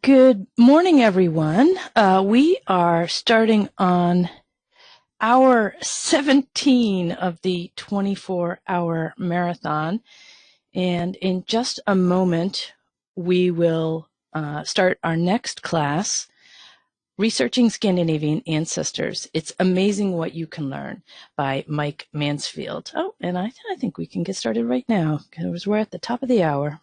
Good morning, everyone. We are starting on hour 17 of the 24-hour marathon. And in just a moment, we will start our next class, Researching Scandinavian Ancestors. It's Amazing What You Can Learn by Mike Mansfield. Oh, and I think we can get started right now because we're at the top of the hour.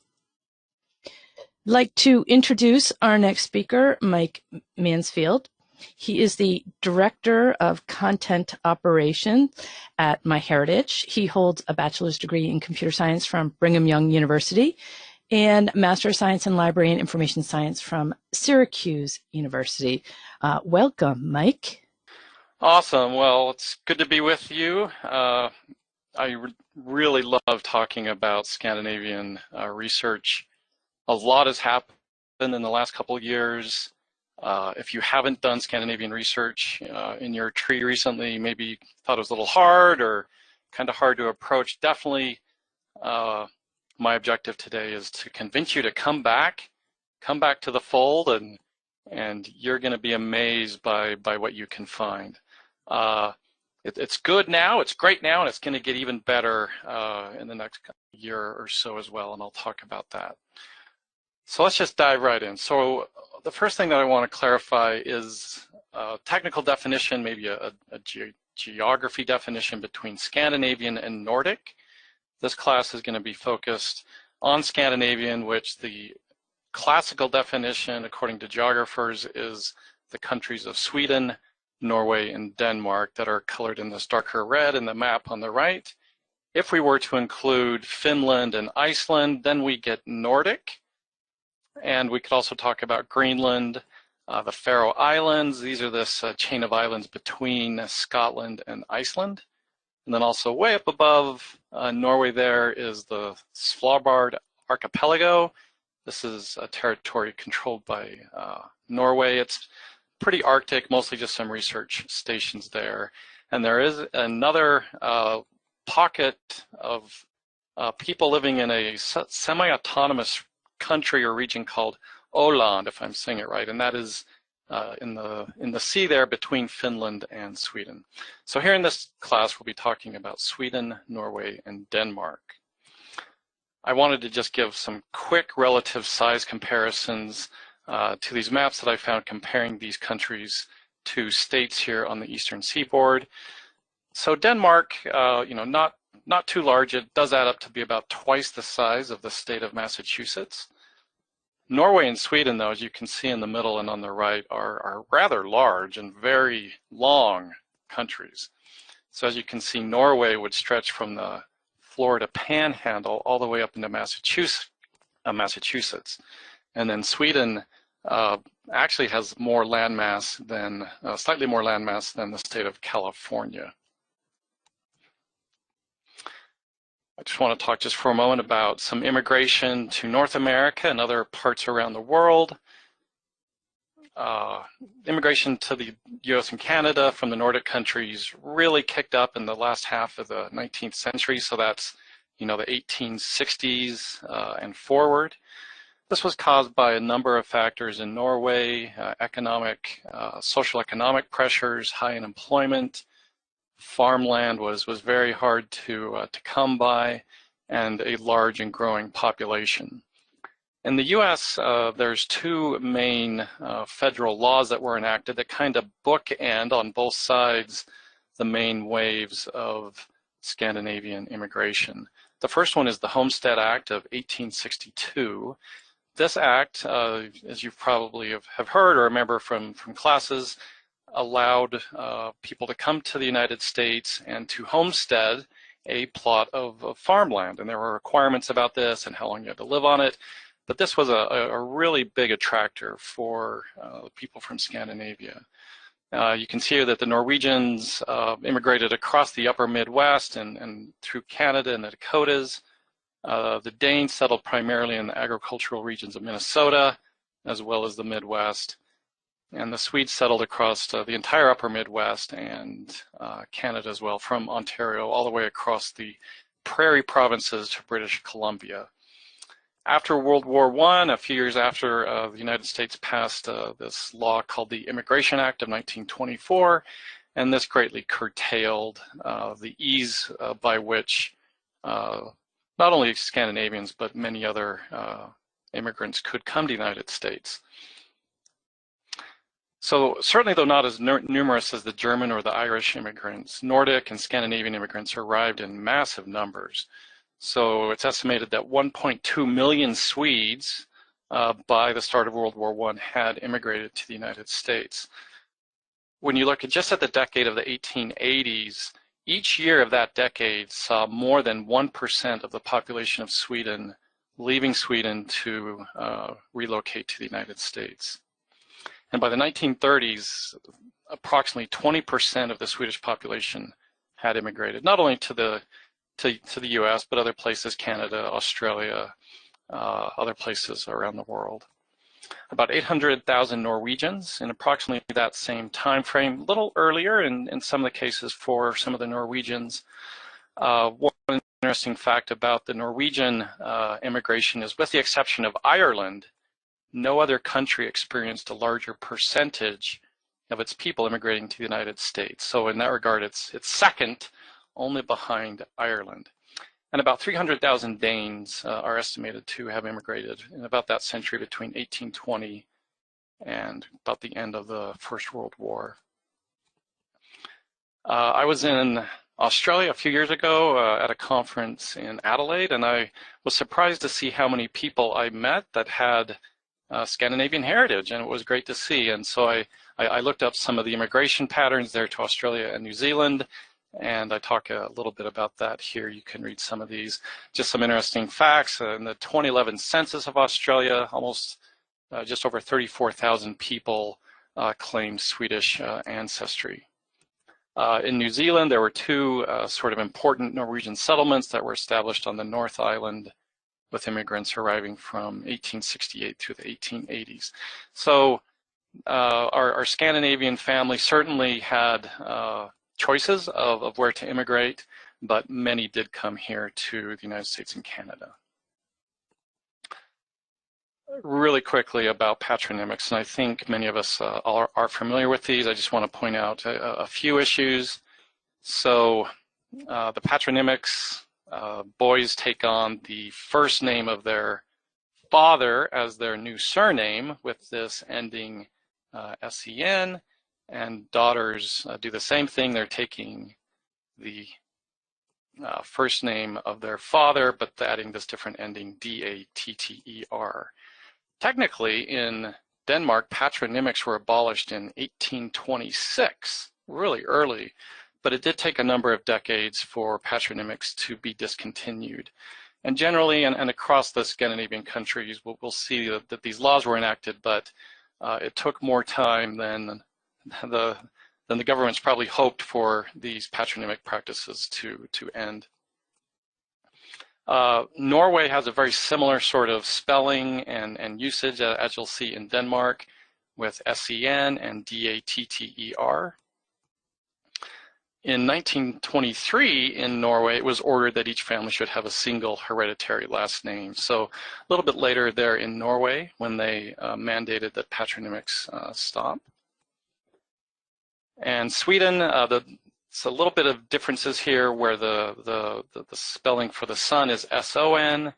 I'd like to introduce our next speaker, Mike Mansfield. He is the Director of Content Operations at MyHeritage. He holds a bachelor's degree in computer science from Brigham Young University and Master of Science in Library and Information Science from Syracuse University. Welcome, Mike. Awesome. Well, it's good to be with you. I really love talking about Scandinavian research. A lot has happened in the last couple of years. If you haven't done Scandinavian research in your tree recently, maybe you thought it was a little hard or kind of hard to approach, definitely my objective today is to convince you to come back to the fold, and you're going to be amazed by what you can find. It's good now, it's great now, and it's going to get even better in the next year or so as well, and I'll talk about that. So let's just dive right in. So the first thing that I want to clarify is a technical definition, maybe a geography definition between Scandinavian and Nordic. This class is going to be focused on Scandinavian, which the classical definition, according to geographers, is the countries of Sweden, Norway, and Denmark that are colored in this darker red in the map on the right. If we were to include Finland and Iceland, then we get Nordic. And we could also talk about Greenland, the Faroe Islands. These are this chain of islands between Scotland and Iceland. And then also way up above Norway there is the Svalbard archipelago. This is a territory controlled by Norway. It's pretty Arctic, mostly just some research stations there. And there is another pocket of people living in a semi-autonomous country or region called Åland, if I'm saying it right, and that is in the sea there between Finland and Sweden. So here in this class we'll be talking about Sweden, Norway, and Denmark. I wanted to just give some quick relative size comparisons to these maps that I found comparing these countries to states here on the eastern seaboard. So Denmark, not too large. It does add up to be about twice the size of the state of Massachusetts. Norway and Sweden, though, as you can see in the middle and on the right, are rather large and very long countries. So as you can see, Norway would stretch from the Florida Panhandle all the way up into Massachusetts. And then Sweden actually has more landmass than, slightly more landmass than the state of California. I just want to talk just for a moment about some immigration to North America and other parts around the world. Immigration to the US and Canada from the Nordic countries really kicked up in the last half of the 19th century, so that's the 1860s and forward. This was caused by a number of factors in Norway, social economic pressures, high unemployment. Farmland was very hard to come by, and a large and growing population. In the US, there's two main federal laws that were enacted that kind of bookend on both sides the main waves of Scandinavian immigration. The first one is the Homestead Act of 1862. This act, as you probably have heard or remember from classes, allowed people to come to the United States and to homestead a plot of farmland. And there were requirements about this and how long you had to live on it. But this was a really big attractor for people from Scandinavia. You can see here that the Norwegians immigrated across the upper Midwest and through Canada and the Dakotas. The Danes settled primarily in the agricultural regions of Minnesota, as well as the Midwest. And the Swedes settled across the entire upper Midwest and Canada as well, from Ontario all the way across the prairie provinces to British Columbia. After World War I, a few years after the United States passed this law called the Immigration Act of 1924, and this greatly curtailed the ease by which not only Scandinavians, but many other immigrants could come to the United States. So certainly, though not as numerous as the German or the Irish immigrants, Nordic and Scandinavian immigrants arrived in massive numbers. So it's estimated that 1.2 million Swedes by the start of World War I had immigrated to the United States. When you look at just at the decade of the 1880s, each year of that decade saw more than 1% of the population of Sweden leaving Sweden to relocate to the United States. And by the 1930s, approximately 20% of the Swedish population had immigrated, not only to the US, but other places, Canada, Australia, other places around the world. About 800,000 Norwegians in approximately that same time frame, a little earlier in some of the cases for some of the Norwegians. One interesting fact about the Norwegian immigration is, with the exception of Ireland, no other country experienced a larger percentage of its people immigrating to the United States. So in that regard, it's second, only behind Ireland. And about 300,000 Danes are estimated to have immigrated in about that century between 1820 and about the end of the First World War. I was in Australia a few years ago at a conference in Adelaide, and I was surprised to see how many people I met that had Scandinavian heritage, and it was great to see. And so I looked up some of the immigration patterns there to Australia and New Zealand, and I talk a little bit about that here. You can read some of these. Just some interesting facts. In the 2011 Census of Australia, just over 34,000 people claimed Swedish ancestry. In New Zealand, there were two sort of important Norwegian settlements that were established on the North Island, with immigrants arriving from 1868 through the 1880s. So our Scandinavian family certainly had choices of where to immigrate, but many did come here to the United States and Canada. Really quickly about patronymics, and I think many of us are familiar with these. I just want to point out a few issues. So the patronymics, boys take on the first name of their father as their new surname with this ending SEN, and daughters do the same thing. They're taking the first name of their father, but adding this different ending DATTER. Technically, in Denmark, patronymics were abolished in 1826, really early, but it did take a number of decades for patronymics to be discontinued. And generally, and across the Scandinavian countries, we'll see that these laws were enacted, but it took more time than the governments probably hoped for these patronymic practices to end. Norway has a very similar sort of spelling and usage, as you'll see in Denmark, with SEN and DATTER. In 1923 in Norway, it was ordered that each family should have a single hereditary last name. So a little bit later there in Norway, when they mandated that patronymics stop. And Sweden, it's a little bit of differences here where the spelling for the son is SON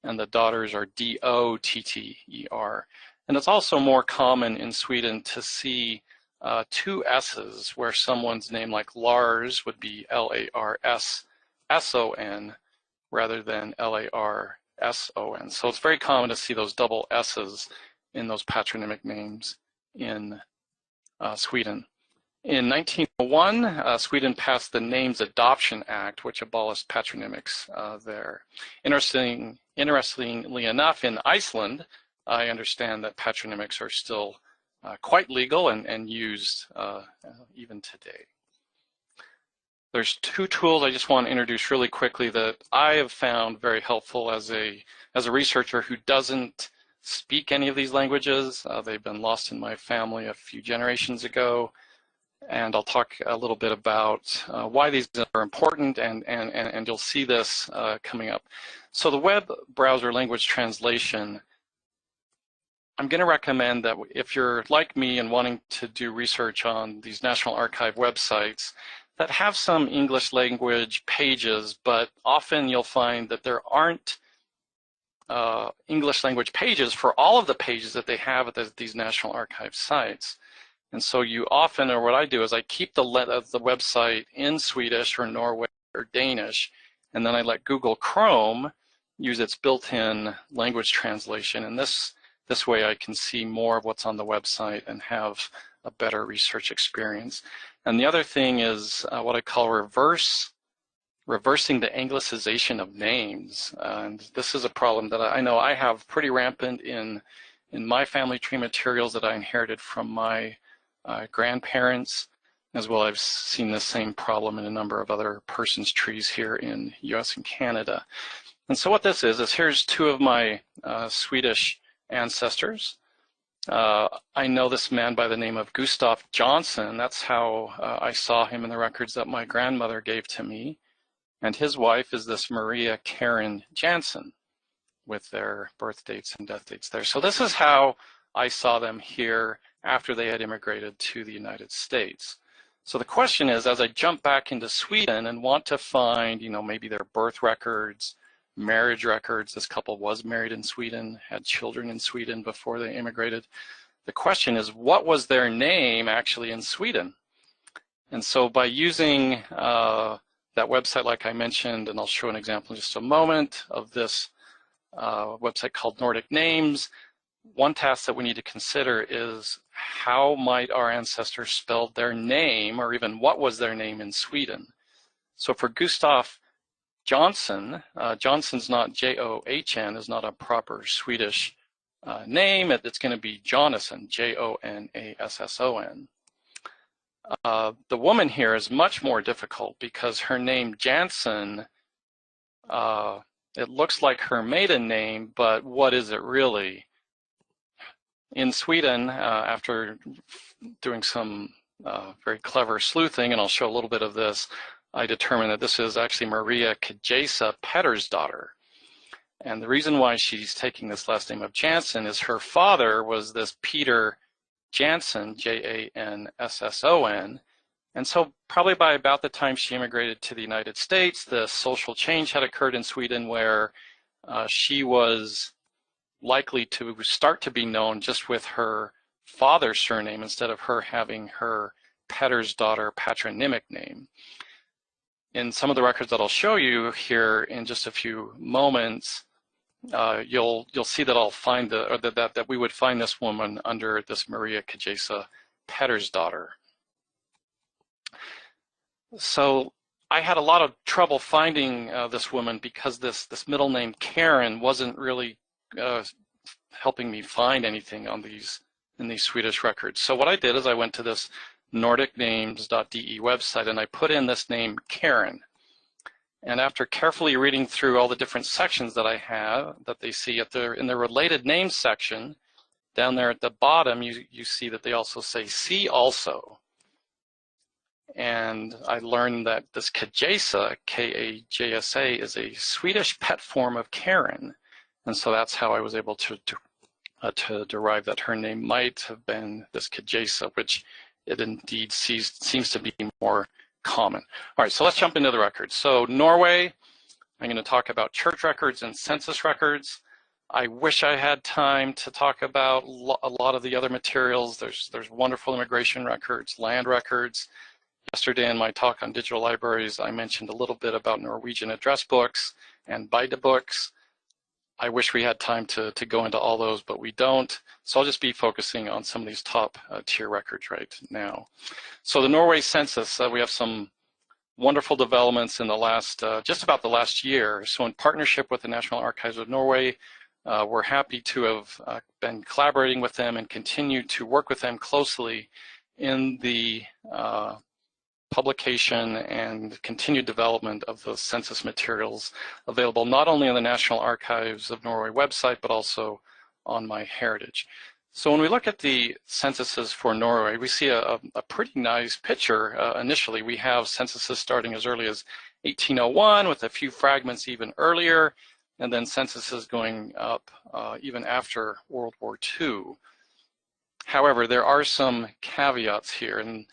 and the daughters are DOTTER. And it's also more common in Sweden to see two S's, where someone's name like Lars would be LARSSON rather than LARSON. So it's very common to see those double S's in those patronymic names in Sweden. In 1901, Sweden passed the Names Adoption Act, which abolished patronymics there. Interestingly enough, in Iceland, I understand that patronymics are still quite legal and used even today. There's two tools I just want to introduce really quickly that I have found very helpful as a researcher who doesn't speak any of these languages. They've been lost in my family a few generations ago. And I'll talk a little bit about why these are important, and you'll see this coming up. So the web browser language translation, I'm going to recommend that if you're like me and wanting to do research on these National Archive websites that have some English language pages, but often you'll find that there aren't English language pages for all of the pages that they have at these National Archive sites. And so you often, or what I do is I keep the website in Swedish or Norway or Danish, and then I let Google Chrome use its built-in language translation. And this way I can see more of what's on the website and have a better research experience. And the other thing is what I call reversing the anglicization of names. And this is a problem that I know I have pretty rampant in my family tree materials that I inherited from my grandparents, as well. I've seen the same problem in a number of other persons' trees here in US and Canada. And so what this is here's two of my Swedish ancestors. I know this man by the name of Gustav Johnson. That's how I saw him in the records that my grandmother gave to me. And his wife is this Maria Karen Jansen, with their birth dates and death dates there. So this is how I saw them here after they had immigrated to the United States. So the question is, as I jump back into Sweden and want to find, maybe their birth records, marriage records, this couple was married in Sweden, had children in Sweden before they immigrated. The question is, what was their name actually in Sweden? And so by using that website, like I mentioned, and I'll show an example in just a moment of this website called Nordic Names, one task that we need to consider is how might our ancestors spell their name, or even what was their name in Sweden. So for Gustav Johnson, Johnson's not J-O-H-N, is not a proper Swedish name. It's going to be Jonasson, J-O-N-A-S-S-O-N. The woman here is much more difficult because her name Jansen, it looks like her maiden name, but what is it really? In Sweden, after doing some very clever sleuthing, and I'll show a little bit of this, I determined that this is actually Maria Kajasa Pettersdotter. And the reason why she's taking this last name of Jansen is her father was this Peter Jansen, J-A-N-S-S-O-N. And so probably by about the time she immigrated to the United States, the social change had occurred in Sweden where she was likely to start to be known just with her father's surname instead of her having her Pettersdotter patronymic name. In some of the records that I'll show you here in just a few moments, you'll see that I'll find that we would find this woman under this Maria Kajasa Pettersdotter. So I had a lot of trouble finding this woman because this middle name Karen wasn't really helping me find anything on in these Swedish records. So what I did is I went to this nordicnames.de website and I put in this name Karen. And after carefully reading through all the different sections that I have, that they see in the related names section, down there at the bottom, you see that they also say see also. And I learned that this Kajasa, K-A-J-S-A, is a Swedish pet form of Karen. And so that's how I was able to derive that her name might have been this Kajasa, which it indeed seems to be more common. All right, so let's jump into the records. So Norway, I'm going to talk about church records and census records. I wish I had time to talk about a lot of the other materials. There's wonderful immigration records, land records. Yesterday in my talk on digital libraries, I mentioned a little bit about Norwegian address books and books. I wish we had time to go into all those, but we don't. So I'll just be focusing on some of these top tier records right now. So the Norway Census, we have some wonderful developments in the last, just about the last year. So in partnership with the National Archives of Norway, we're happy to have been collaborating with them and continue to work with them closely in the publication and continued development of the census materials available not only on the National Archives of Norway website, but also on MyHeritage. So when we look at the censuses for Norway, we see a pretty nice picture. Initially, we have censuses starting as early as 1801 with a few fragments even earlier, and then censuses going up even after World War II. However, there are some caveats here, and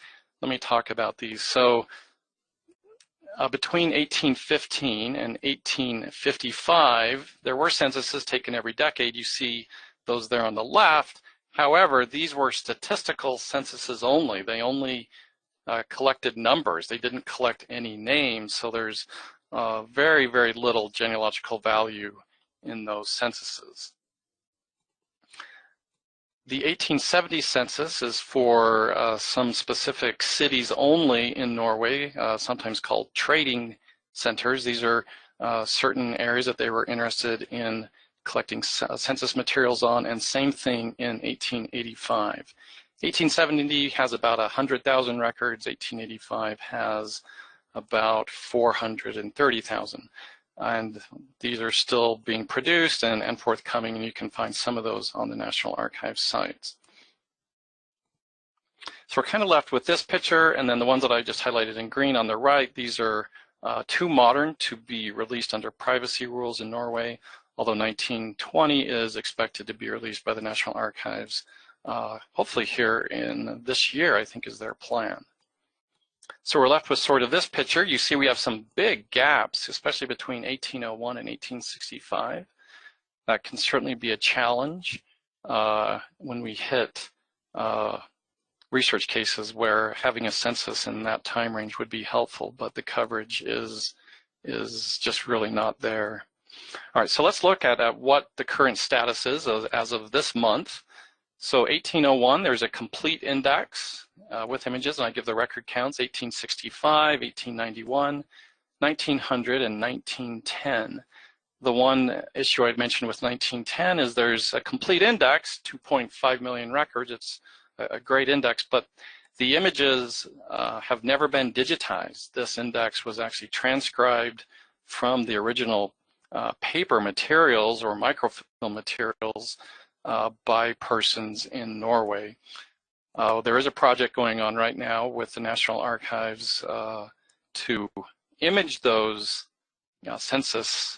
let me talk about these. So between 1815 and 1855, there were censuses taken every decade. You see those there on the left. However, these were statistical censuses only. They only collected numbers. They didn't collect any names, so there's very, very little genealogical value in those censuses. The 1870 census is for some specific cities only in Norway, sometimes called trading centers. These are certain areas that they were interested in collecting census materials on, and same thing in 1885. 1870 has about 100,000 records, 1885 has about 430,000. And these are still being produced and forthcoming, and you can find some of those on the National Archives sites. So we're kind of left with this picture, and then the ones that I just highlighted in green on the right. These are too modern to be released under privacy rules in Norway, although 1920 is expected to be released by the National Archives, hopefully here in this year, I think is their plan. So we're left with sort of this picture. You see we have some big gaps, especially between 1801 and 1865. That can certainly be a challenge when we hit research cases where having a census in that time range would be helpful, but the coverage is just really not there. All right, so let's look at what the current status is as of this month. So 1801, there's a complete index with images, and I give the record counts: 1865, 1891, 1900, and 1910. The one issue I'd mentioned with 1910 is there's a complete index, 2.5 million records. It's a great index, but the images have never been digitized. This index was actually transcribed from the original paper materials or microfilm materials by persons in Norway. There is a project going on right now with the National Archives to image those census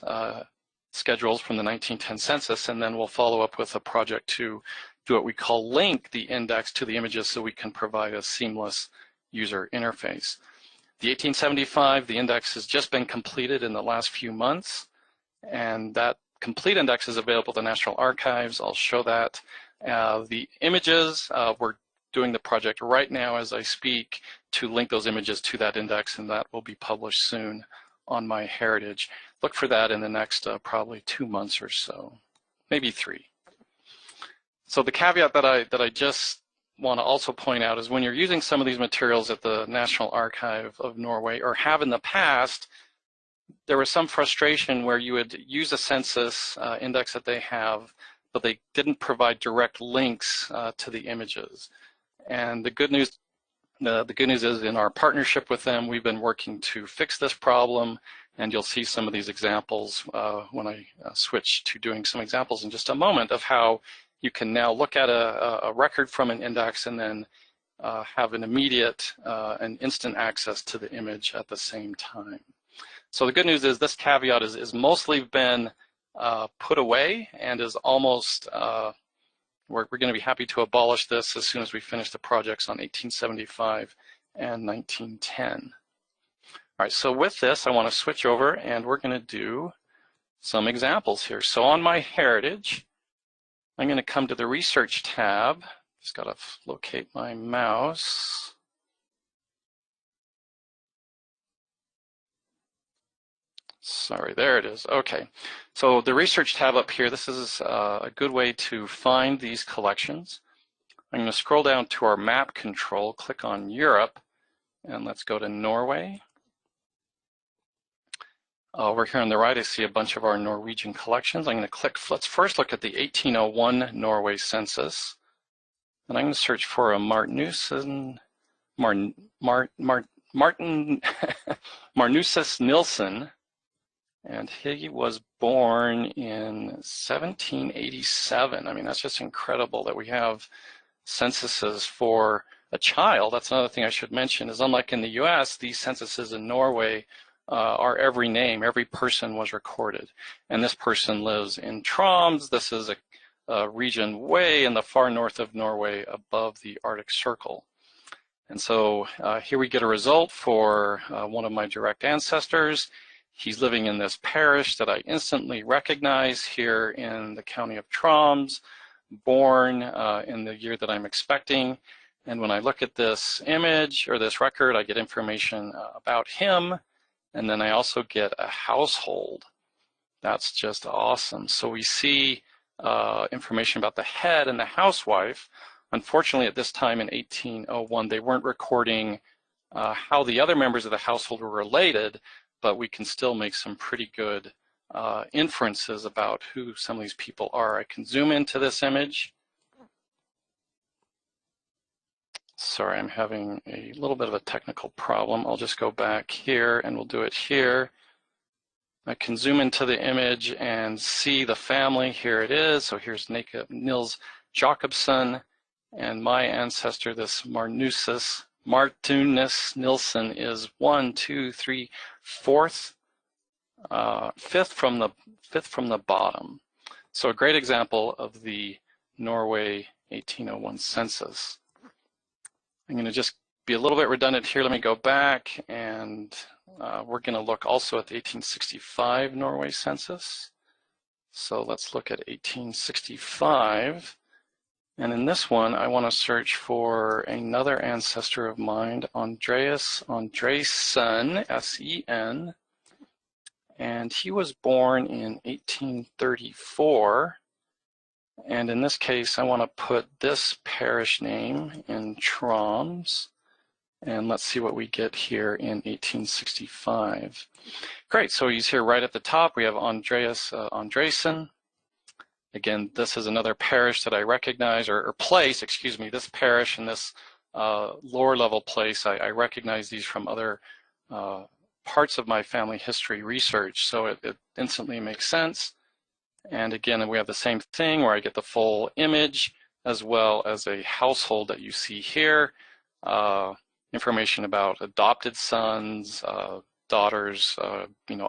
schedules from the 1910 census, and then we'll follow up with a project to do what we call link the index to the images so we can provide a seamless user interface. The 1875, the index has just been completed in the last few months, and that complete index is available at the National Archives. I'll show that. The images, we're doing the project right now as I speak to link those images to that index, and that will be published soon on MyHeritage. Look for that in the next probably 2 months or so, maybe 3. So the caveat that I just want to also point out is when you're using some of these materials at the National Archive of Norway, or have in the past, there was some frustration where you would use a census index that they have, but they didn't provide direct links to the images. And the good news is, in our partnership with them, we've been working to fix this problem, and you'll see some of these examples when I switch to doing some examples in just a moment of how you can now look at a record from an index and then have an immediate and instant access to the image at the same time. So the good news is this caveat is mostly been put away and is almost, we're going to be happy to abolish this as soon as we finish the projects on 1875 and 1910. All right, so with this, I want to switch over and we're going to do some examples here. So on MyHeritage, I'm going to come to the Research tab. Just got to locate my mouse. Sorry, there it is. Okay, so the Research tab up here, this is a good way to find these collections. I'm going to scroll down to our map control, click on Europe, and let's go to Norway. Over here on the right, I see a bunch of our Norwegian collections. I'm going to click, let's first look at the 1801 Norway Census. And I'm going to search for a Martnussen Nilsen And he was born in 1787. I mean, that's just incredible that we have censuses for a child. That's another thing I should mention, is unlike in the US, these censuses in Norway are every name, every person was recorded. And this person lives in Troms. This is a region way in the far north of Norway above the Arctic Circle. And so here we get a result for one of my direct ancestors. He's living in this parish that I instantly recognize here in the county of Troms, born in the year that I'm expecting. And when I look at this image or this record, I get information about him. And then I also get a household. That's just awesome. So we see information about the head and the housewife. Unfortunately, at this time in 1801, they weren't recording how the other members of the household were related, but we can still make some pretty good inferences about who some of these people are. I can zoom into this image. Sorry, I'm having a little bit of a technical problem. I'll just go back here and we'll do it here. I can zoom into the image and see the family. Here it is. So here's Nils Jacobson, and my ancestor, this Martunus Nilsson, is fifth from the bottom. So a great example of the Norway 1801 census. I'm going to just be a little bit redundant here. Let me go back, and we're going to look also at the 1865 Norway census. So let's look at 1865. And in this one, I want to search for another ancestor of mine, Andreas Andresen, S-E-N. And he was born in 1834. And in this case, I want to put this parish name in Troms. And let's see what we get here in 1865. Great, so he's here right at the top. We have Andreas Andresen. Again, this is another parish that I recognize, or place, excuse me, this parish and this lower level place. I recognize these from other parts of my family history research, so it instantly makes sense. And again, we have the same thing where I get the full image as well as a household that you see here. Information about adopted sons, daughters,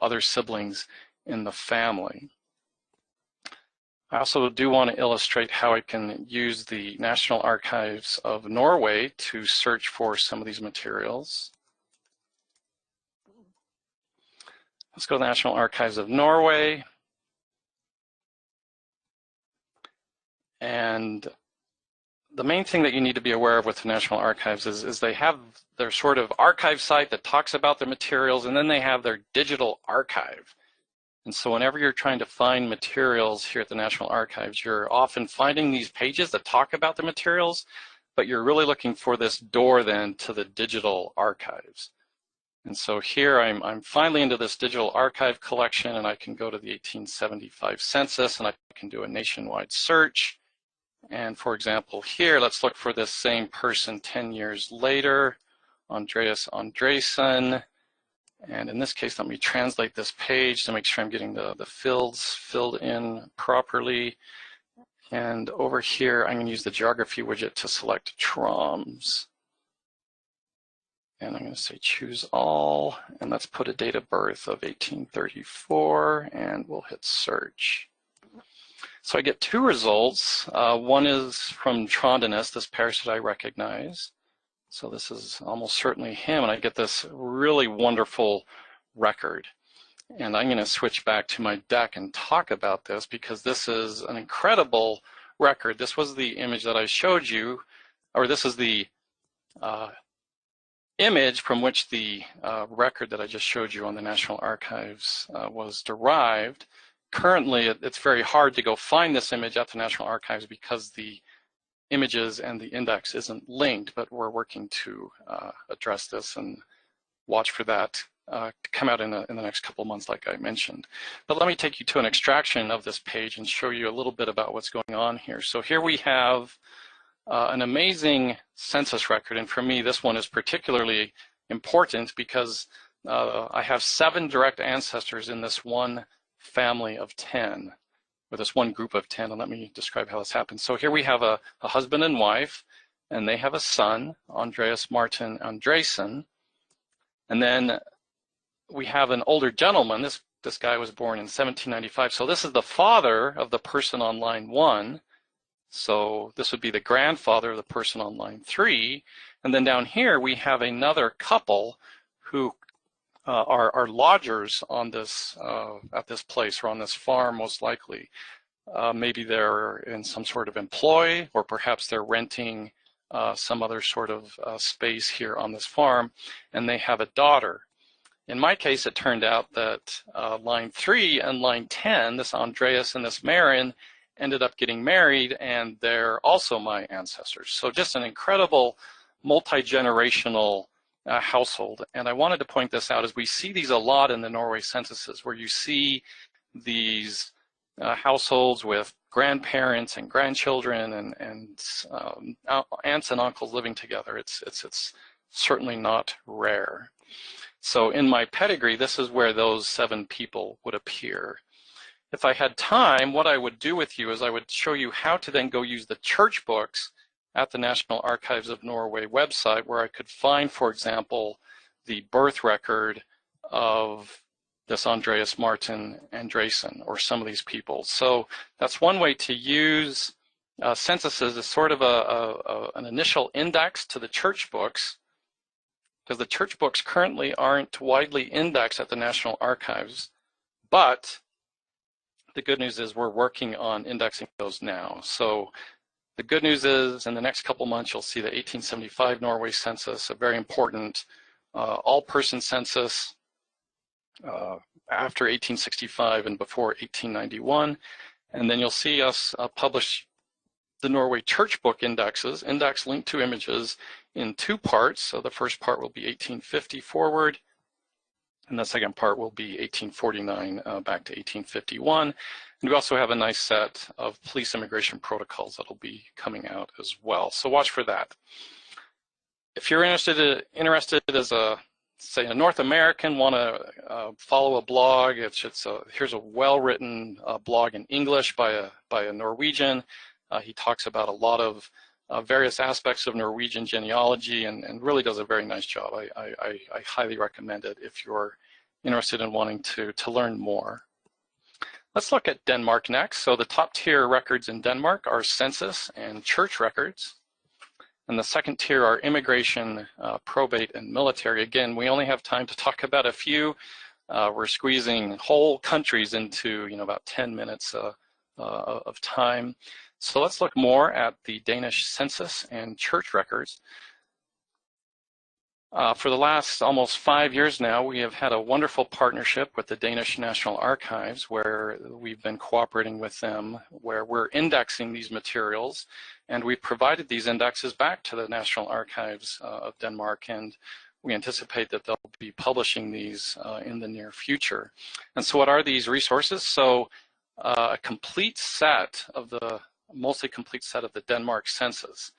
other siblings in the family. I also do want to illustrate how I can use the National Archives of Norway to search for some of these materials. Let's go to the National Archives of Norway. And the main thing that you need to be aware of with the National Archives is they have their sort of archive site that talks about the materials, and then they have their digital archive. And so whenever you're trying to find materials here at the National Archives, you're often finding these pages that talk about the materials, but you're really looking for this door then to the digital archives. And so here I'm finally into this digital archive collection, and I can go to the 1875 census and I can do a nationwide search. And for example, here, let's look for this same person 10 years later, Andreas Andresen. And in this case, let me translate this page to make sure I'm getting the fields filled in properly. And over here, I'm going to use the geography widget to select Troms. And I'm going to say choose all, and let's put a date of birth of 1834, and we'll hit search. So I get two results. One is from Trondenes, this parish that I recognize. So this is almost certainly him, and I get this really wonderful record. And I'm going to switch back to my deck and talk about this because this is an incredible record. This was the image that I showed you, or this is the image from which the record that I just showed you on the National Archives was derived. Currently, it's very hard to go find this image at the National Archives because the images and the index isn't linked, but we're working to address this and watch for that to come out in the next couple of months, like I mentioned. But let me take you to an extraction of this page and show you a little bit about what's going on here. So here we have an amazing census record, and for me, this one is particularly important because I have 7 direct ancestors in this one family of 10, or this one group of 10, and let me describe how this happens. So here we have a husband and wife, and they have a son, Andreas Martin Andresen, and then we have an older gentleman. This guy was born in 1795, so this is the father of the person on line 1. So this would be the grandfather of the person on line 3. And then down here we have another couple who are lodgers on this at this place, or on this farm most likely. Maybe they're in some sort of employ, or perhaps they're renting some other sort of space here on this farm, and they have a daughter. In my case, it turned out that line 3 and line 10, this Andreas and this Marin, ended up getting married, and they're also my ancestors. So just an incredible multi-generational household. And I wanted to point this out, as we see these a lot in the Norway censuses, where you see these households with grandparents and grandchildren and aunts and uncles living together. It's certainly not rare. So in my pedigree, this is where those 7 people would appear. If I had time, what I would do with you is I would show you how to then go use the church books at the National Archives of Norway website, where I could find, for example, the birth record of this Andreas Martin Andresen, or some of these people. So that's one way to use censuses as sort of an initial index to the church books, because the church books currently aren't widely indexed at the National Archives, but the good news is we're working on indexing those now. So the good news is, in the next couple months, you'll see the 1875 Norway Census, a very important all-person census after 1865 and before 1891. And then you'll see us publish the Norway Church Book indexes, index linked to images, in 2 parts. So the first part will be 1850 forward, and the second part will be 1849 back to 1851. And we also have a nice set of police immigration protocols that'll be coming out as well. So watch for that. If you're interested as a, say, a North American, want to follow a blog, here's a well-written blog in English by a Norwegian. He talks about a lot of various aspects of Norwegian genealogy, and really does a very nice job. I highly recommend it if you're interested in wanting to learn more. Let's look at Denmark next. So the top tier records in Denmark are census and church records. And the second tier are immigration, probate, and military. Again, we only have time to talk about a few. We're squeezing whole countries into about 10 minutes of time. So let's look more at the Danish census and church records. For the last almost 5 years now, we have had a wonderful partnership with the Danish National Archives, where we've been cooperating with them, where we're indexing these materials, and we've provided these indexes back to the National Archives of Denmark, and we anticipate that they'll be publishing these in the near future. And so what are these resources? So a complete set of the, mostly complete set of the Denmark census.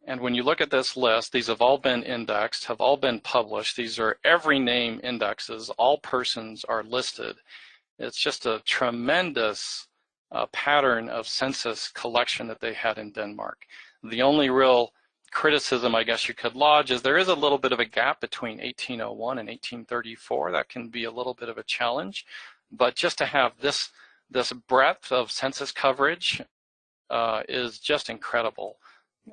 And when you look at this list, these have all been indexed, have all been published. These are every name indexes. All persons are listed. It's just a tremendous pattern of census collection that they had in Denmark. The only real criticism, I guess you could lodge, is there is a little bit of a gap between 1801 and 1834. That can be a little bit of a challenge. But just to have this breadth of census coverage is just incredible.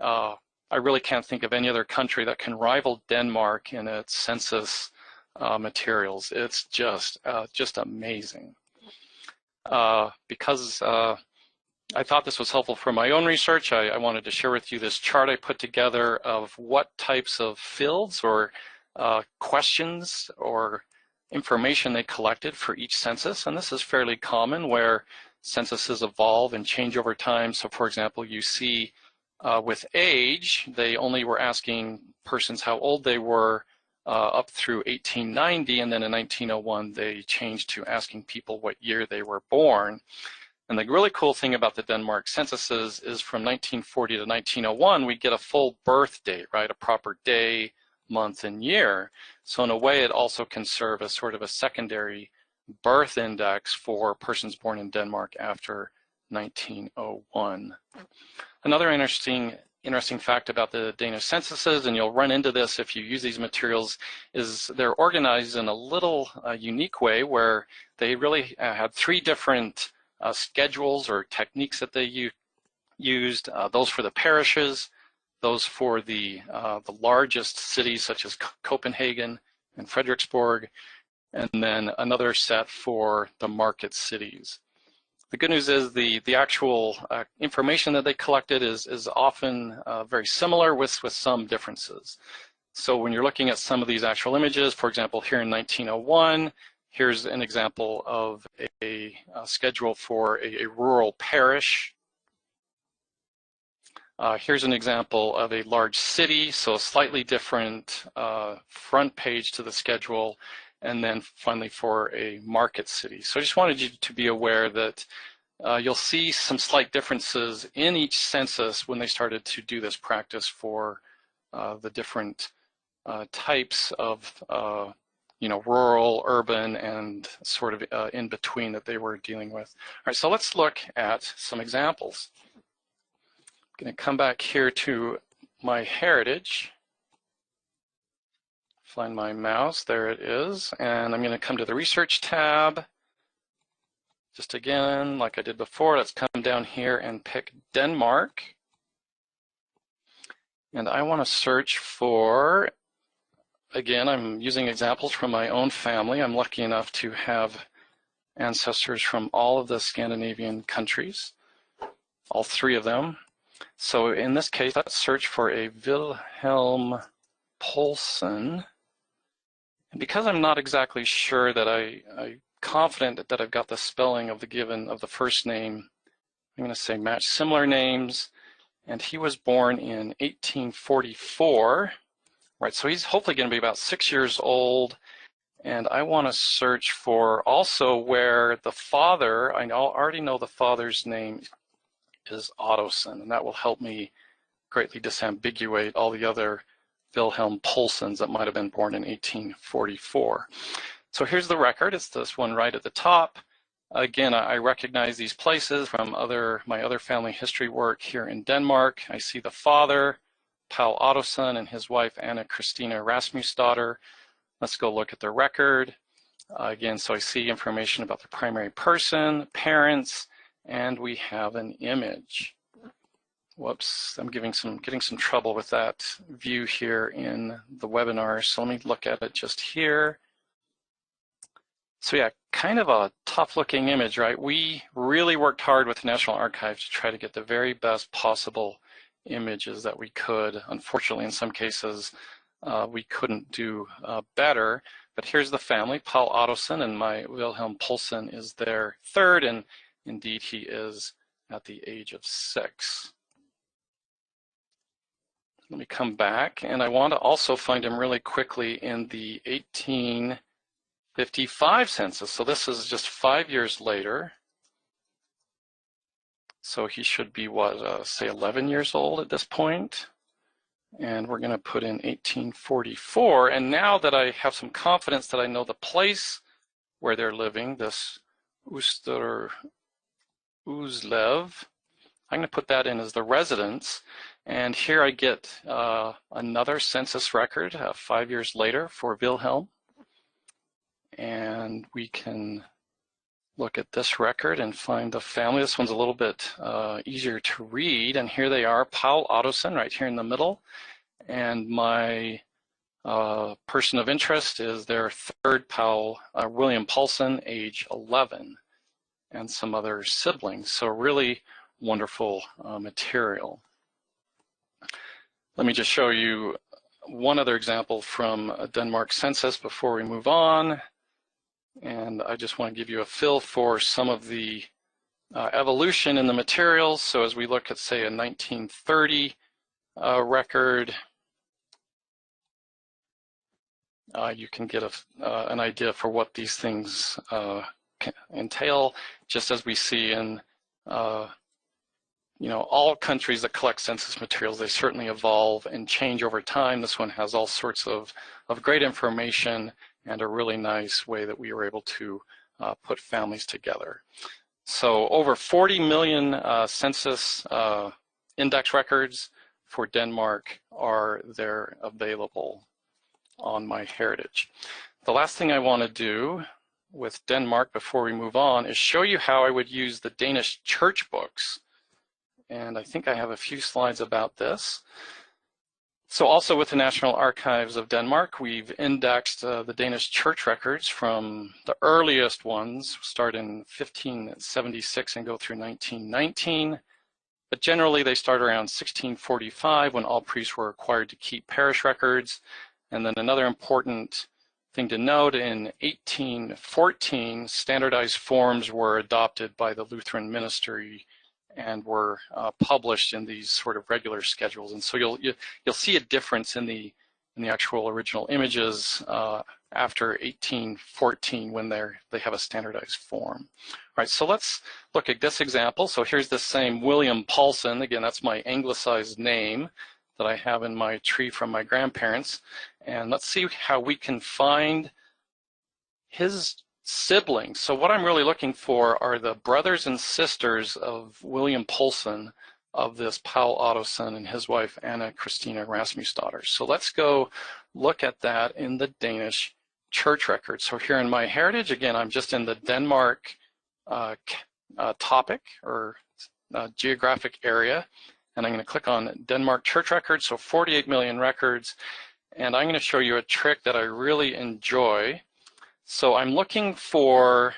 I really can't think of any other country that can rival Denmark in its census materials. It's just amazing. Because I thought this was helpful for my own research, I wanted to share with you this chart I put together of what types of fields or questions or information they collected for each census. And this is fairly common, where censuses evolve and change over time. So for example, you see with age, they only were asking persons how old they were up through 1890, and then in 1901 they changed to asking people what year they were born. And the really cool thing about the Denmark censuses is from 1940 to 1901 we get a full birth date, right? A proper day, month, and year. So in a way, it also can serve as sort of a secondary birth index for persons born in Denmark after 1901. Another interesting fact about the Danish censuses, and you'll run into this if you use these materials, is they're organized in a little unique way where they really had three different schedules or techniques that they used, those for the parishes, those for the largest cities such as Copenhagen and Frederiksborg, and then another set for the market cities. The good news is the actual information that they collected is often very similar with some differences. So when you're looking at some of these actual images, for example, here in 1901, here's an example of a schedule for a rural parish. Here's an example of a large city, so a slightly different front page to the schedule, and then finally for a market city. So I just wanted you to be aware that you'll see some slight differences in each census when they started to do this practice for the different types of rural, urban, and sort of in between that they were dealing with. All right, so let's look at some examples. I'm going to come back here to MyHeritage, find my mouse, there it is, and I'm going to come to the Research tab. Just again, like I did before, let's come down here and pick Denmark. And I want to search for, again, I'm using examples from my own family. I'm lucky enough to have ancestors from all of the Scandinavian countries, all three of them. So in this case, let's search for a Wilhelm Poulsen. And because I'm not exactly sure that I'm confident that I've got the spelling of the first name, I'm going to say match similar names. And he was born in 1844. Right, so he's hopefully going to be about 6 years old. And I want to search for also where the father, I already know the father's name is Ottoson, and that will help me greatly disambiguate all the other Wilhelm Poulsens that might have been born in 1844. So here's the record. It's this one right at the top. Again, I recognize these places from my other family history work here in Denmark. I see the father, Paul Ottoson, and his wife, Anna Christina Rasmusdottir. Let's go look at the record. Again, so I see information about the primary person, parents, and we have an image. Whoops, I'm getting some trouble with that view here in the webinar, so let me look at it just here. So yeah, kind of a tough looking image, right? We really worked hard with the National Archives to try to get the very best possible images that we could. Unfortunately, in some cases, we couldn't do better. But here's the family, Paul Ottoson, and my Wilhelm Poulsen is their third, and indeed he is at the age of 6. Let me come back, and I want to also find him really quickly in the 1855 census. So this is just 5 years later. So he should be, what, say 11 years old at this point. And we're going to put in 1844. And now that I have some confidence that I know the place where they're living, this Uzlev, I'm going to put that in as the residence. And here I get another census record 5 years later for Wilhelm. And we can look at this record and find the family. This one's a little bit easier to read. And here they are, Paul Ottoson, right here in the middle. And my person of interest is their third, William Poulsen, age 11, and some other siblings. So really wonderful material. Let me just show you one other example from a Denmark census before we move on. And I just want to give you a feel for some of the evolution in the materials. So as we look at, say, a 1930 record, you can get an idea for what these things entail, just as we see in all countries that collect census materials, they certainly evolve and change over time. This one has all sorts of great information and a really nice way that we were able to put families together. So over 40 million census index records for Denmark are there available on MyHeritage. The last thing I want to do with Denmark before we move on is show you how I would use the Danish church books. And I think I have a few slides about this. So also with the National Archives of Denmark, we've indexed the Danish church records from the earliest ones, start in 1576 and go through 1919. But generally they start around 1645 when all priests were required to keep parish records. And then another important thing to note, in 1814, standardized forms were adopted by the Lutheran ministry and were published in these sort of regular schedules. And so you'll see a difference in the actual original images after 1814 when they have a standardized form. All right, so let's look at this example. So here's the same William Paulson. Again, that's my anglicized name that I have in my tree from my grandparents. And let's see how we can find his siblings. So what I'm really looking for are the brothers and sisters of William Paulson, of this Paul Ottoson and his wife Anna Christina Rasmusdatter. So let's go look at that in the Danish church record. So here in MyHeritage, again, I'm just in the Denmark topic or geographic area, and I'm going to click on Denmark church records, so 48 million records, and I'm going to show you a trick that I really enjoy. So I'm looking for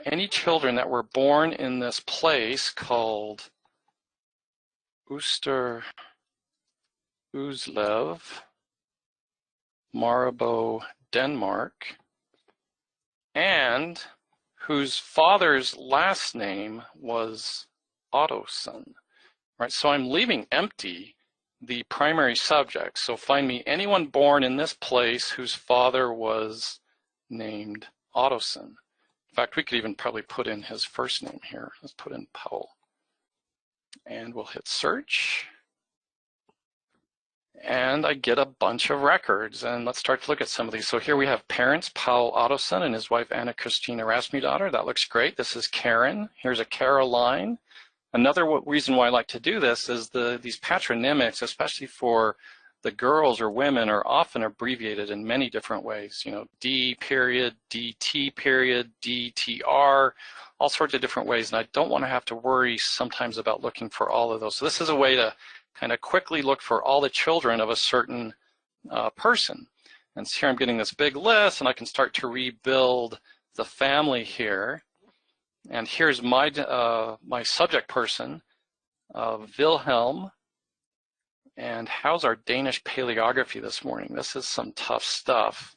any children that were born in this place called Uslev, Maribor, Denmark, and whose father's last name was Ottoson. Right, so I'm leaving empty the primary subject. So find me anyone born in this place whose father was named Ottoson. In fact, we could even probably put in his first name here. Let's put in Paul. And we'll hit search. And I get a bunch of records. And let's start to look at some of these. So here we have parents, Paul Ottoson and his wife Anna Christina Rasmusdatter. That looks great. This is Karen. Here's a Caroline. Another reason why I like to do this is these patronymics, especially for the girls or women, are often abbreviated in many different ways. D period, DT period, DTR, all sorts of different ways. And I don't want to have to worry sometimes about looking for all of those. So this is a way to kind of quickly look for all the children of a certain person. And so here I'm getting this big list, and I can start to rebuild the family here. And here's my subject person, Wilhelm. And how's our Danish paleography this morning? This is some tough stuff,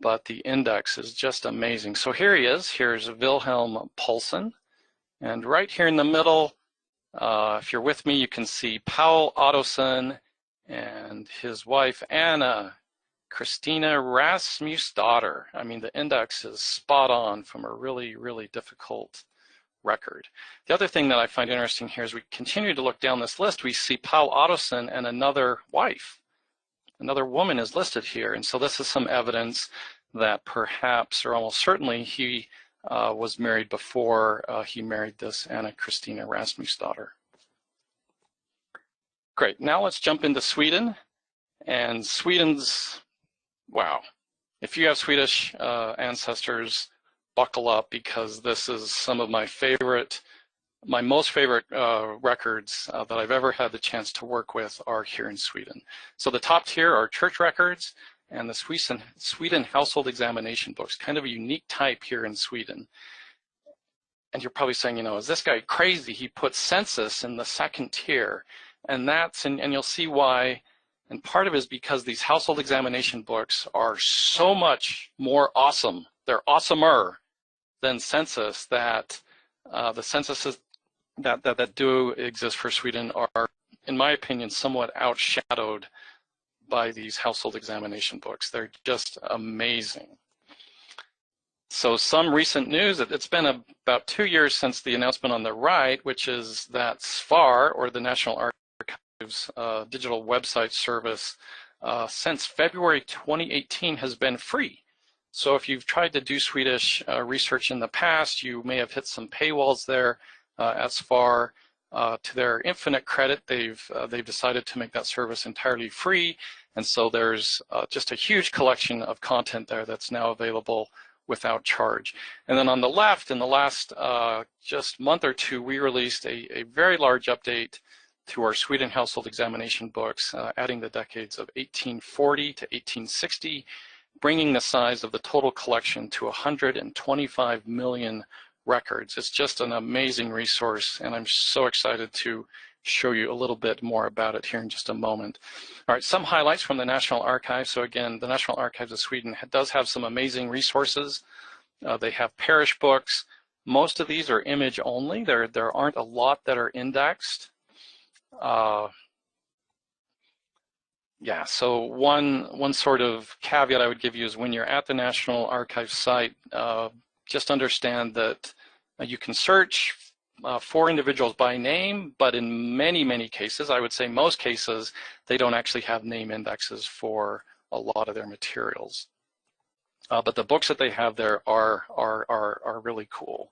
but the index is just amazing. So here he is. Here's Wilhelm Paulson. And right here in the middle, if you're with me, you can see Paul Ottoson and his wife, Anna Christina Rasmusdatter. I mean, the index is spot on from a really, really difficult record. The other thing that I find interesting here is we continue to look down this list, we see Paul Ottoson and another wife. Another woman is listed here. And so this is some evidence that perhaps, or almost certainly, he was married before he married this Anna Christina Rasmusdatter. Great. Now let's jump into Sweden. And Sweden's, wow. If you have Swedish ancestors, buckle up, because this is some of my most favorite records that I've ever had the chance to work with are here in Sweden. So the top tier are church records and the Sweden household examination books, kind of a unique type here in Sweden. And you're probably saying, is this guy crazy? He put census in the second tier. And you'll see why. And part of it is because these household examination books are so much more awesome. They're awesomer than census, that the censuses that do exist for Sweden are, in my opinion, somewhat outshadowed by these household examination books. They're just amazing. So some recent news, it's been about 2 years since the announcement on the right, which is that SFAR, or the National Archives digital website service, since February 2018 has been free. So if you've tried to do Swedish research in the past, you may have hit some paywalls there. As far to their infinite credit, they've decided to make that service entirely free, and so there's just a huge collection of content there that's now available without charge. And then on the left, in the last just month or two, we released a very large update to our Sweden household examination books, adding the decades of 1840 to 1860, bringing the size of the total collection to 125 million records. It's just an amazing resource, and I'm so excited to show you a little bit more about it here in just a moment. All right, some highlights from the National Archives. So again, the National Archives of Sweden does have some amazing resources. They have parish books. Most of these are image only. There aren't a lot that are indexed. Yeah, so one sort of caveat I would give you is when you're at the National Archives site, just understand that you can search for individuals by name, but in many cases, I would say most cases, they don't actually have name indexes for a lot of their materials. But the books that they have there are really cool.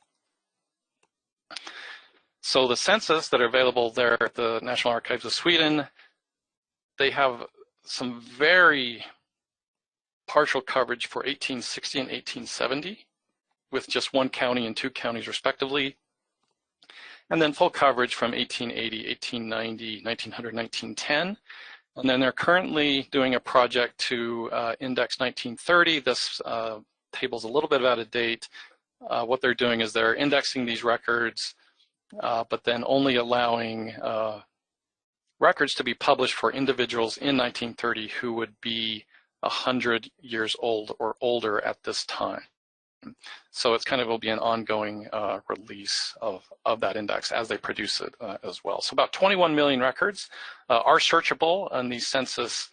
So the census that are available there at the National Archives of Sweden, they have some very partial coverage for 1860 and 1870, with just one county and two counties respectively, and then full coverage from 1880, 1890, 1900, 1910. And then they're currently doing a project to index 1930. This table's a little bit out of date. What they're doing is they're indexing these records, but then only allowing records to be published for individuals in 1930 who would be 100 years old or older at this time. So it's kind of will be an ongoing release of that index as they produce it as well. So about 21 million records are searchable on these censuses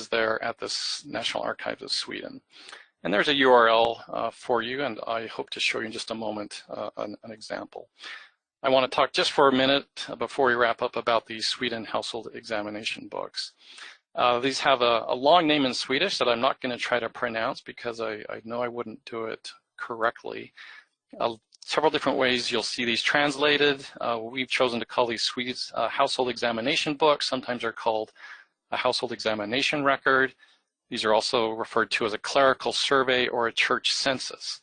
there at this National Archives of Sweden. And there's a URL for you, and I hope to show you in just a moment an example. I want to talk just for a minute before we wrap up about these Sweden household examination books. These have a long name in Swedish that I'm not going to try to pronounce because I know I wouldn't do it correctly. Several different ways you'll see these translated. We've chosen to call these Swedish household examination books. Sometimes they're called a household examination record. These are also referred to as a clerical survey or a church census.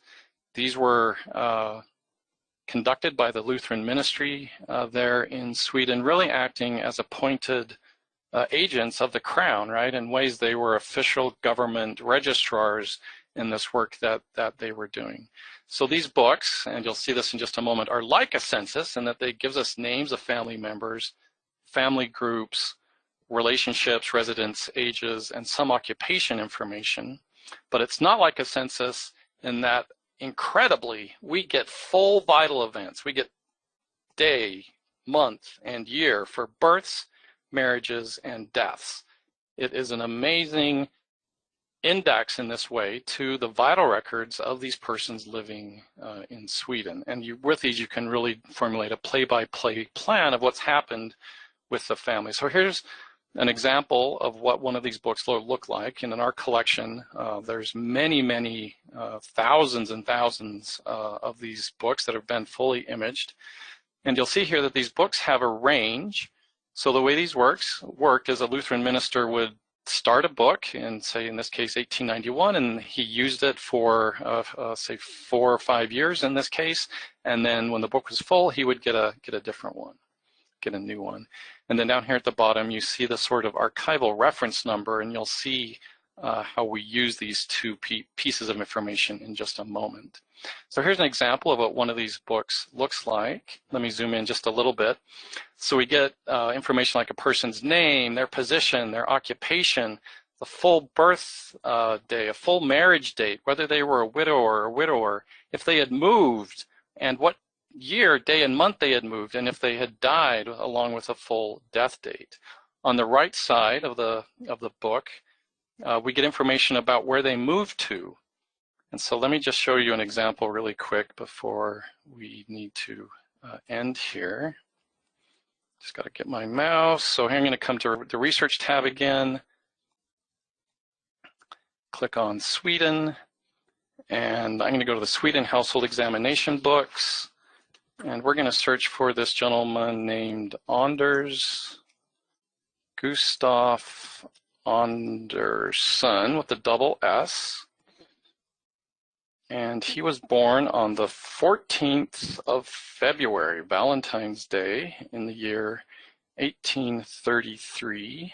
These were conducted by the Lutheran ministry there in Sweden, really acting as appointed agents of the crown, right? In ways they were official government registrars in this work that they were doing. So these books, and you'll see this in just a moment, are like a census in that they gives us names of family members, family groups, relationships, residence, ages, and some occupation information. But it's not like a census in that, incredibly, we get full vital events. We get day, month, and year for births, marriages, and deaths. It is an amazing index in this way to the vital records of these persons living in Sweden. And with these, you can really formulate a play-by-play plan of what's happened with the family. So here's an example of what one of these books look like. And in our collection, there's many thousands and thousands of these books that have been fully imaged. And you'll see here that these books have a range. So the way these work is a Lutheran minister would start a book in, say, in this case, 1891, and he used it for, say, 4 or 5 years in this case. And then when the book was full, he would get a different one, get a new one. And then down here at the bottom, you see the sort of archival reference number, and you'll see how we use these two pieces of information in just a moment. So here's an example of what one of these books looks like. Let me zoom in just a little bit. So we get information like a person's name, their position, their occupation, the full birth day, a full marriage date, whether they were a widower or widower, if they had moved, and what year, day, and month they had moved, and if they had died, along with a full death date. On the right side of the book, we get information about where they moved to. And so let me just show you an example really quick before we need to end here. Just got to get my mouse. So here I'm going to come to the Research tab again. Click on Sweden. And I'm going to go to the Sweden Household Examination books. And we're going to search for this gentleman named Anders Gustav Andersson with a double S. And he was born on the 14th of February, Valentine's Day, in the year 1833.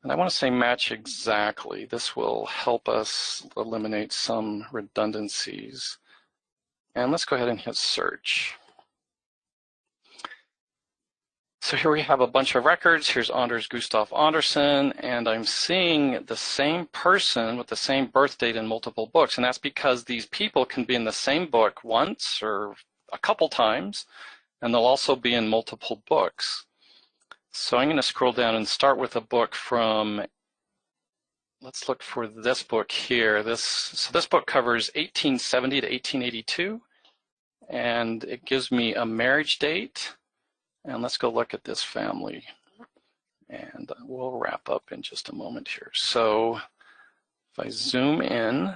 And I want to say match exactly. This will help us eliminate some redundancies. And let's go ahead and hit search. So here we have a bunch of records. Here's Anders Gustav Andersson, and I'm seeing the same person with the same birth date in multiple books. And that's because these people can be in the same book once or a couple times, and they'll also be in multiple books. So I'm going to scroll down and start with a book from, let's look for this book here. So this book covers 1870 to 1882, and it gives me a marriage date. And let's go look at this family. And we'll wrap up in just a moment here. So if I zoom in,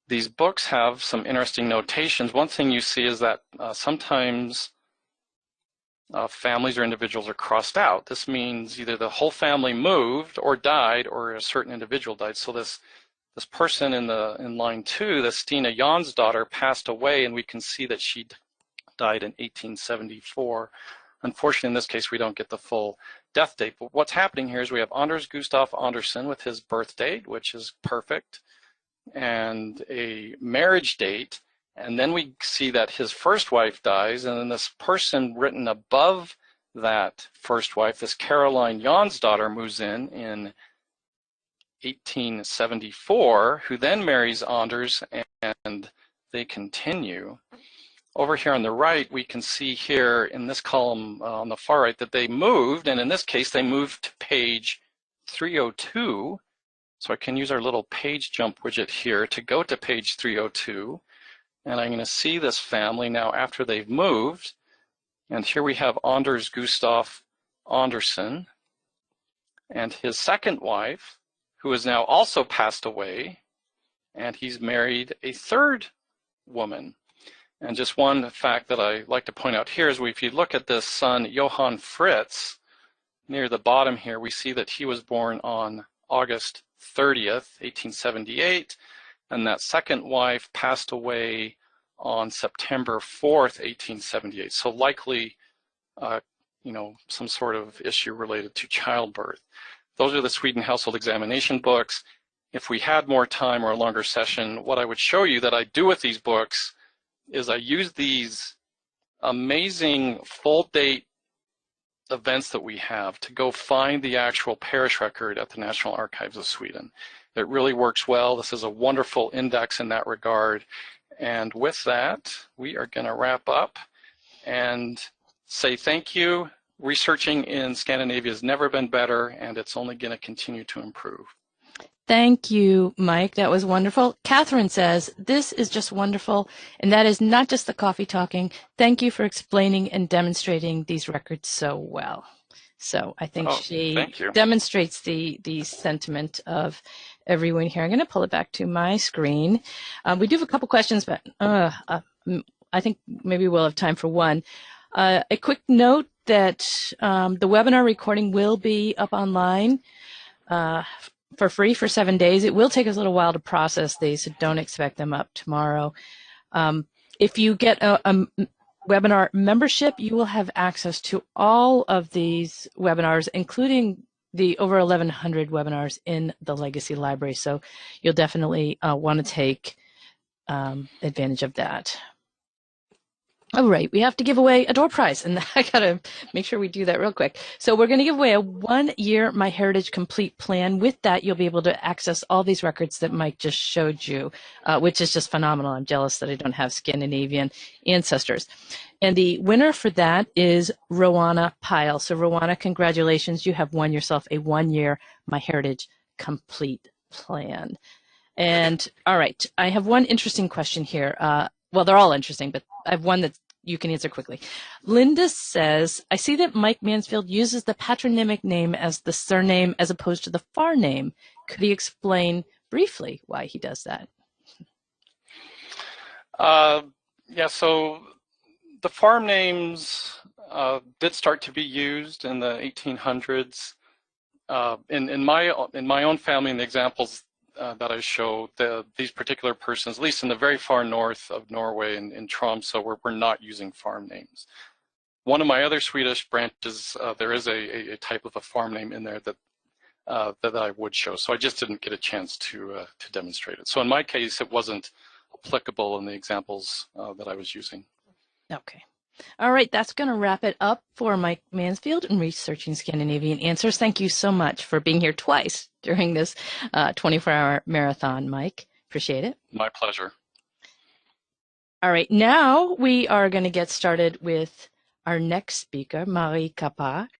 these books have some interesting notations. One thing you see is that sometimes families or individuals are crossed out. This means either the whole family moved or died, or a certain individual died. So this person in line 2, the Stina Jan's daughter, passed away, and we can see that she died in 1874. Unfortunately, in this case, we don't get the full death date. But what's happening here is we have Anders Gustav Andersson with his birth date, which is perfect, and a marriage date. And then we see that his first wife dies, and then this person written above that first wife, this Caroline Jan's daughter, moves in 1874, who then marries Anders, and they continue. Over here on the right, we can see here in this column on the far right that they moved, and in this case, they moved to page 302. So I can use our little page jump widget here to go to page 302, and I'm going to see this family now after they've moved. And here we have Anders Gustav Andersson and his second wife, who has now also passed away, and he's married a third woman. And just one fact that I like to point out here is if you look at this son, Johann Fritz, near the bottom here, we see that he was born on August 30th, 1878, and that second wife passed away on September 4th, 1878. So likely, some sort of issue related to childbirth. Those are the Sweden Household Examination books. If we had more time or a longer session, what I would show you that I do with these books is I use these amazing full date events that we have to go find the actual parish record at the National Archives of Sweden. It really works well. This is a wonderful index in that regard. And with that, we are going to wrap up and say thank you. Researching in Scandinavia has never been better, and it's only going to continue to improve. Thank you, Mike. That was wonderful. Catherine says, this is just wonderful, and that is not just the coffee talking. Thank you for explaining and demonstrating these records so well. So I think she demonstrates the sentiment of everyone here. I'm going to pull it back to my screen. We do have a couple questions, but I think maybe we'll have time for one. A quick note that the webinar recording will be up online for free for 7 days. It will take us a little while to process these, so don't expect them up tomorrow. If you get a webinar membership, you will have access to all of these webinars, including the over 1,100 webinars in the Legacy Library. So you'll definitely want to take advantage of that. All right, we have to give away a door prize, and I got to make sure we do that real quick. So we're going to give away a 1-year MyHeritage Complete plan. With that, you'll be able to access all these records that Mike just showed you, which is just phenomenal. I'm jealous that I don't have Scandinavian Ancestors. And the winner for that is Rowana Pyle. So Rowana, congratulations. You have won yourself a 1-year MyHeritage Complete plan. And all right, I have one interesting question here. Well, they're all interesting, but I have one that you can answer quickly. Linda says, I see that Mike Mansfield uses the patronymic name as the surname as opposed to the far name. Could he explain briefly why he does that? Yeah, so the farm names did start to be used in the 1800s. In my own family, in the examples that I show, these particular persons, at least in the very far north of Norway in Tromsø, we're not using farm names. One of my other Swedish branches, there is a type of a farm name in there that I would show. So I just didn't get a chance to demonstrate it. So in my case, it wasn't applicable in the examples that I was using. Okay. All right, that's going to wrap it up for Mike Mansfield and Researching Scandinavian Answers. Thank you so much for being here twice during this 24-hour marathon, Mike. Appreciate it. My pleasure. All right, now we are going to get started with our next speaker, Marie Capard.